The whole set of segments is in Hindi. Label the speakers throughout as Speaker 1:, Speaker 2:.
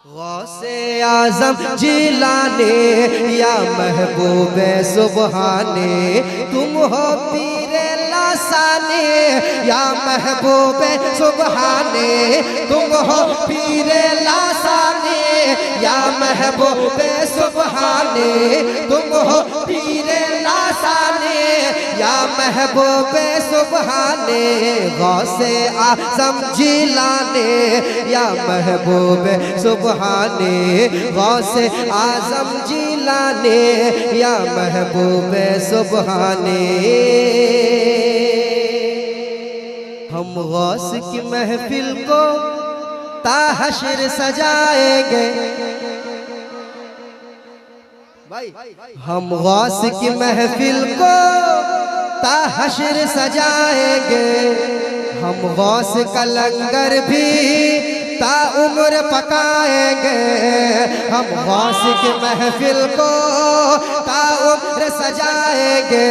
Speaker 1: गौसे आज़म जिलाने या महबूबे सुबहाने, तुम हो पीरे लासाने या महबूबे सुबहाने, तुम हो पीरे लासाने या महबूबे सुबहाने, तुम हो पीरे लासाने या महबूबे सुबहाने। गौसे आज़म जिलाने या महबूबे सुबहाने, गौसे आज़म जिलाने या महबूबे सुबहाने। हम गौस की महफिल को ताहशर सजाएंगे भाई, हम गौस की महफिल को ताहशर सजाएंगे। हम गौस का लंगर भी ता उम्र पकाएंगे। हम गौस की महफिल को ता उम्र सजाएंगे।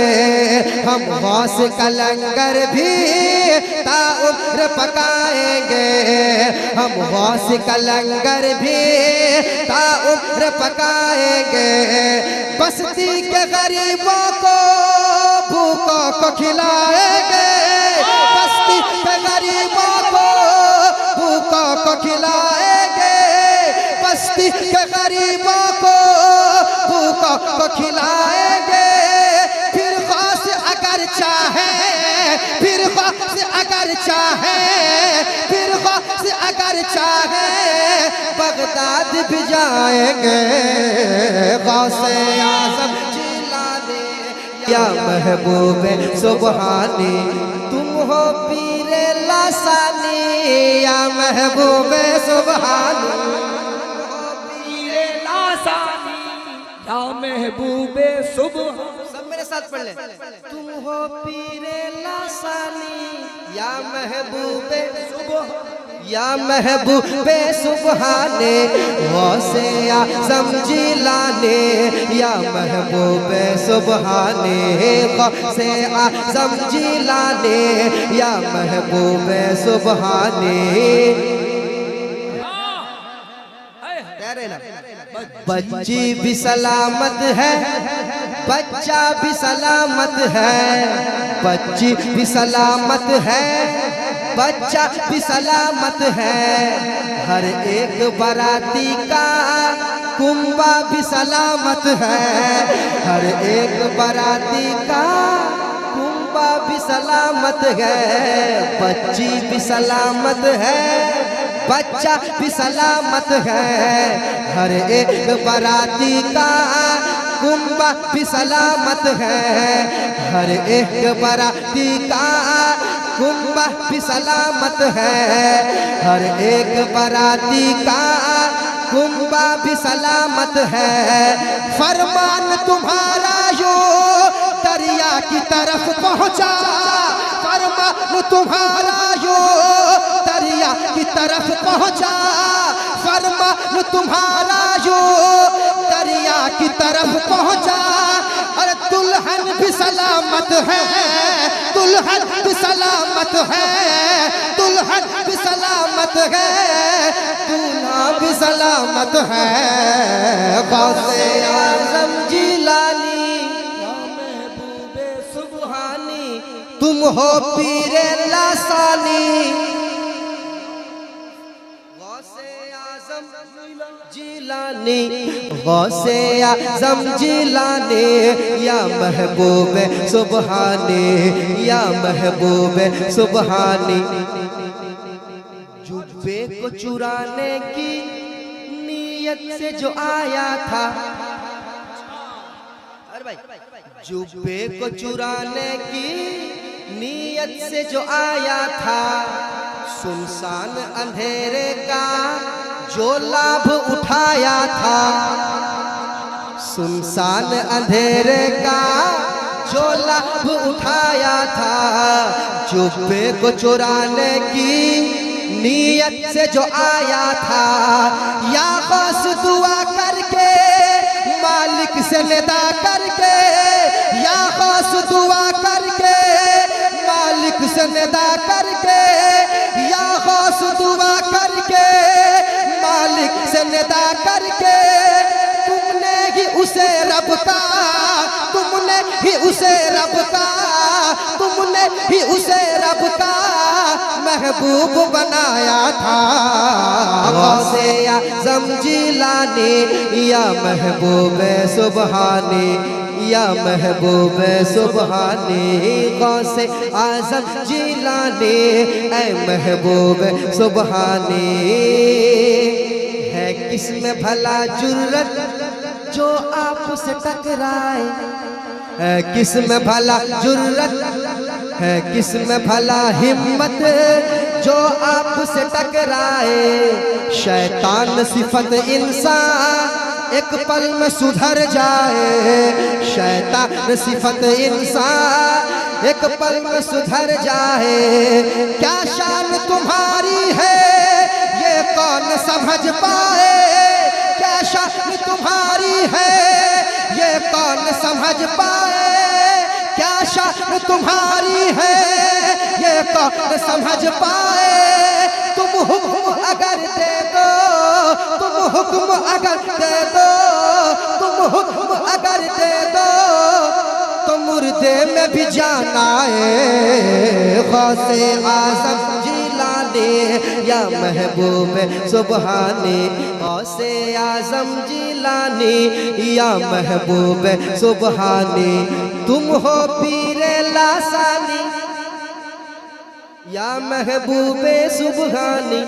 Speaker 1: हम गौस का लंगर भी ता उम्र पकाएंगे। हम गौस का लंगर भी ता उम्र पकाएंगे। बस्ती के गरीबों को भूखों को खिलाएंगे। बस्ती के गरीबों को भूखों को खिलाएंगे। बस्ती के गरीबों को भूखों को खिलाएंगे। फिर गौस अगर चाहे, फिर गौस अगर चाहे, फिर गौस अगर चाहे बगदाद भी जाएंगे। गौसे आज़म जिलाने या महबूबे सुबहाने, तुम हो पीरे लासानी या महबूबे सुबहानी,
Speaker 2: पीरे लासानी या महबूबे सुबहानी।
Speaker 1: सब मेरे साथ पढ़ ले। तुम हो पीरे लासानी या महबूबे सुबहानी या महबूबे सुबहाने। गौसे आज़म जिलाने या महबूबे सुबहाने, गौसे आज़म जिलाने या महबूबे सुबहाने। बच्ची भी सलामत है, बच्चा भी सलामत है। बच्ची भी सलामत है, बच्चा भी सलामत है। हर एक बाराती का कुंबा भी सलामत है। हर एक बाराती का कुंबा भी सलामत है। बच्ची भी सलामत है, बच्चा भी सलामत है। हर एक बाराती का कुंबा भी सलामत है। हर एक बाराती का कुंबा भी सलामत है। हर एक बाराती का कुंबा भी सलामत है। फरमान तुम्हारा यो दरिया की तरफ पहुंचा। फरमान तुम्हारा यो दरिया की तरफ पहुंचा। फरमान तुम्हारा यो दरिया की तरफ पहुंचा। और दुल्हन भी सलामत है, दुल्हन भी सलामत है, दुल्हन भी सलामत है, दूल्हा भी सलामत है। गौसे आज़म जिलानी या महबूबे सुबहानी, तुम हो पीरे लासानी। जिलानी, गौसे आज़म जिलाने या महबूबे सुबहाने या महबूबे सुबहाने। जुब्बे को चुराने की नीयत से जो आया था, अरे भाई, जुब्बे को चुराने की नीयत से जो आया था, सुनसान अंधेरे का जो लाभ उठाया था। सुनसान अंधेरे का जो लाभ उठाया था। जुब्बे को चुराने की नीयत से जो आया था। या गौस दुआ करके मालिक से निदा करके, या गौस दुआ करके मालिक से निदा करके, या गौस दुआ करके मालिक से सजदा करके तुमने ही उसे रब का, तुमने ही उसे रब का, तुमने ही उसे रब का महबूब बनाया था। गौसे आज़म जिलानी या महबूब सुबहानी, या महबूब सुबहानी, गौसे आज़म जिलानी ऐ महबूब सुबहानी। है किसमें भला जुर्रत जो आपसे टकराए, है किसमें भला जुर्रत, है किसमें भला हिम्मत जो आपसे टकराए। शैतान सिफत इंसान एक पल में सुधर जाए, शैतान सिफत इंसान एक पल में सुधर जाए। क्या शान तुम्हारी है ये कौन समझ पाए, क्या शान तुम्हारी है ये कौन समझ पाए, क्या शान तुम्हारी है ये कौन समझ पाए। तुम हुक्म अगर दे दो, तुम हुक्म अगर दे दो, तुम हुक्म अगर दे दो तो मुर्दे में भी जान आए। गौसे आज़म जिलानी या महबूब सुबहानी, गौसे आज़म जिलानी या महबूब सुबहानी। तुम हो पीरे लासानी या महबूब सुबहानी।